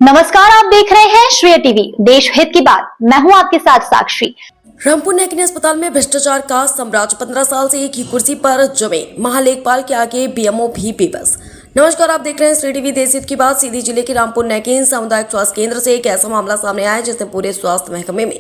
नमस्कार, आप देख रहे हैं श्रेय टीवी, देश हित की बात। मैं हूं आपके साथ साक्षी। रामपुर नेकिनी अस्पताल में भ्रष्टाचार का साम्राज्य। 15 साल से एक ही कुर्सी पर जमे महालेखपाल के आगे बीएमओ भी बेबस। नमस्कार, आप देख रहे हैं श्रेय टीवी, देश हित की बात। सीधी जिले के रामपुर नेकिन सामुदायिक स्वास्थ्य केंद्र से एक ऐसा मामला सामने आया जिसने पूरे स्वास्थ्य महकमे में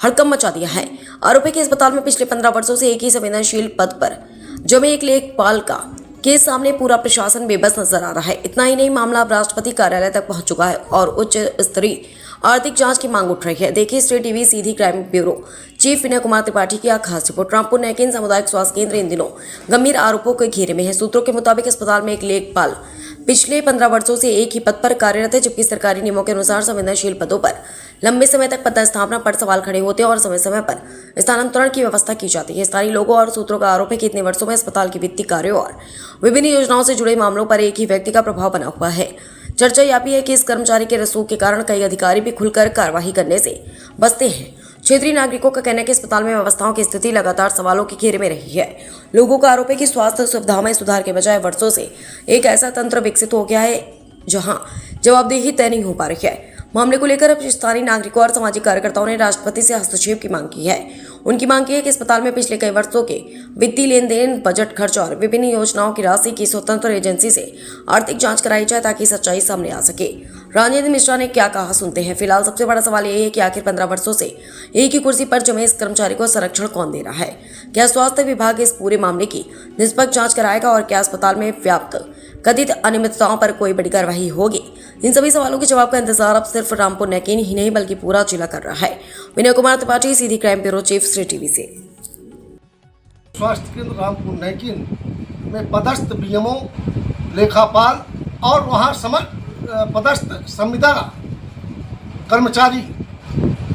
हड़कंप मचा दिया है। आरोपी के अस्पताल में पिछले 15 वर्षों से एक ही संवेदनशील पद पर जमे एक लेखपाल का के सामने पूरा प्रशासन बेबस नजर आ रहा है। इतना ही नहीं, मामला अब राष्ट्रपति कार्यालय तक पहुंच चुका है और उच्च स्तरीय आर्थिक जांच की मांग उठ रही है। देखिए श्रेय टीवी सीधी crime bureau chief Vinay Kumar Tripathi की खास रिपोर्ट। रामपुर नेकिन सामुदायिक स्वास्थ्य केंद्र इन दिनों गंभीर आरोपों के घेरे में है। सूत्रों के मुताबिक अस्पताल में एक लेखपाल पिछले 15 वर्षों से एक ही पद पर कार्यरत है, जबकि सरकारी नियमों के अनुसार संवेदनशील पदों पर लंबे समय तक पदस्थापना पर सवाल खड़े होते हैं और समय समय पर स्थानांतरण की व्यवस्था की जाती है। स्थानीय लोगों और सूत्रों का आरोप है कि इतने वर्षों में अस्पताल की वित्तीय कार्यों और विभिन्न योजनाओं से जुड़े मामलों पर एक ही व्यक्ति का प्रभाव बना हुआ है। चर्चा यह भी है कि इस कर्मचारी के रसूख के कारण कई अधिकारी भी खुलकर कार्रवाई करने से बचते हैं। क्षेत्रीय नागरिकों का कहना है कि अस्पताल में व्यवस्थाओं की स्थिति लगातार सवालों के घेरे में रही है। लोगों का आरोप है कि स्वास्थ्य सुविधाओं में सुधार के बजाय वर्षों से एक ऐसा तंत्र विकसित हो गया है जहां जवाबदेही तय नहीं हो पा रही है। मामले को लेकर अब स्थानीय नागरिकों और सामाजिक कार्यकर्ताओं ने राष्ट्रपति से हस्तक्षेप की मांग की है। उनकी मांग की है कि अस्पताल में पिछले कई वर्षों के वित्तीय लेन देन, बजट खर्च और विभिन्न योजनाओं की राशि की स्वतंत्र एजेंसी से आर्थिक जांच कराई जाए ताकि सच्चाई सामने आ सके। राजेंद्र मिश्रा ने क्या कहा, सुनते हैं। फिलहाल सबसे बड़ा सवाल यह है कि आखिर 15 वर्षों से एक ही कुर्सी पर जमे इस कर्मचारी को संरक्षण कौन दे रहा है? क्या स्वास्थ्य विभाग इस पूरे मामले की निष्पक्ष जांच कराएगा और क्या अस्पताल में व्याप्त कथित अनियमितताओं पर कोई बड़ी कार्रवाई होगी? इन सभी सवालों के जवाब का इंतजार अब सिर्फ रामपुर नेकिन ही नहीं बल्कि पूरा जिला कर रहा है। विनय कुमार त्रिपाठी, सीधी क्राइम ब्यूरो चीफ, श्रेय टीवी से। स्वास्थ्य केंद्र रामपुर नेकिन में पदस्थ बीएमओ, लेखापाल और वहाँ पदस्थ संविदा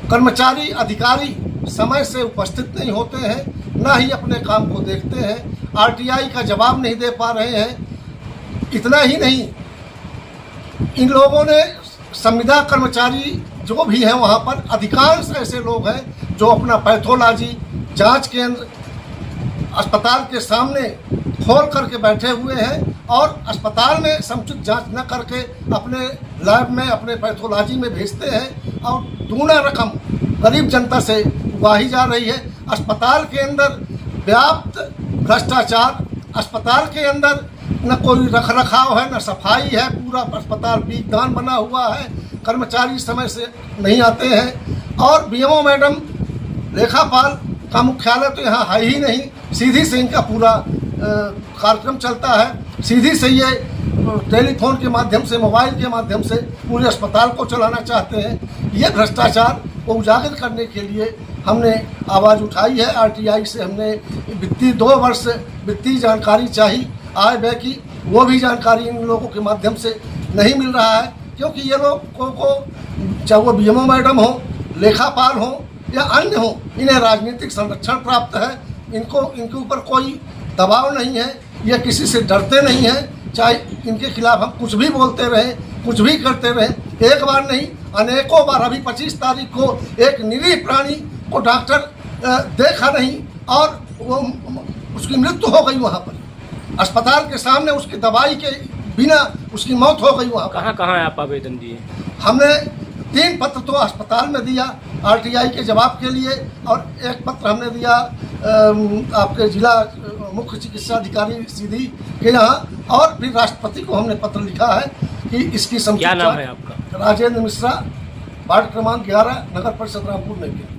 कर्मचारी अधिकारी समय से उपस्थित नहीं होते हैं, न ही अपने काम को देखते हैं, आरटीआई का जवाब नहीं दे पा रहे हैं। इतना ही नहीं, इन लोगों ने संविदा कर्मचारी जो भी हैं वहाँ पर अधिकांश ऐसे लोग हैं जो अपना पैथोलॉजी जांच केंद्र अस्पताल के सामने खोल करके बैठे हुए हैं और अस्पताल में समुचित जांच न करके अपने लैब में, अपने पैथोलॉजी में भेजते हैं और दूना रकम गरीब जनता से उगाही जा रही है। अस्पताल के अंदर व्याप्त भ्रष्टाचार, अस्पताल के अंदर न कोई रख रखाव है, न सफाई है, पूरा अस्पताल पीकदान बना हुआ है, कर्मचारी समय से नहीं आते हैं और बीएमओ मैडम, लेखापाल का मुख्यालय तो यहाँ है ही नहीं। सीधी से इनका पूरा कार्यक्रम चलता है, सीधी से ये टेलीफोन के माध्यम से, मोबाइल के माध्यम से पूरे अस्पताल को चलाना चाहते हैं। ये भ्रष्टाचार को उजागर करने के लिए हमने आवाज़ उठाई है। आरटीआई से हमने वित्तीय 2 वर्ष वित्तीय जानकारी चाहिए, आय व्यय की, वो भी जानकारी इन लोगों के माध्यम से नहीं मिल रहा है, क्योंकि ये लोगों को चाहे वो बीएमओ मैडम हो, लेखापाल हो या अन्य हो, इन्हें राजनीतिक संरक्षण प्राप्त है। इनके ऊपर कोई दबाव नहीं है, ये किसी से डरते नहीं हैं। चाहे इनके खिलाफ हम कुछ भी बोलते रहें, कुछ भी करते रहें, एक बार नहीं अनेकों बार। अभी 25 तारीख को एक निरीह प्राणी को डॉक्टर देखा नहीं और वो उसकी मृत्यु हो गई वहाँ पर अस्पताल के सामने, उसकी दवाई के बिना उसकी मौत हो गई वहाँ पर। कहाँ आप आवेदन दिए? हमने 3 पत्र तो अस्पताल में दिया आरटीआई के जवाब के लिए और एक पत्र हमने दिया आपके जिला मुख्य चिकित्सा अधिकारी सीधी के यहाँ, और फिर राष्ट्रपति को हमने पत्र लिखा है कि इसकी समीक्षा। क्या नाम है आपका? राजेंद्र मिश्रा, वार्ड क्रमांक 11, नगर परिषद रामपुर नेकिन।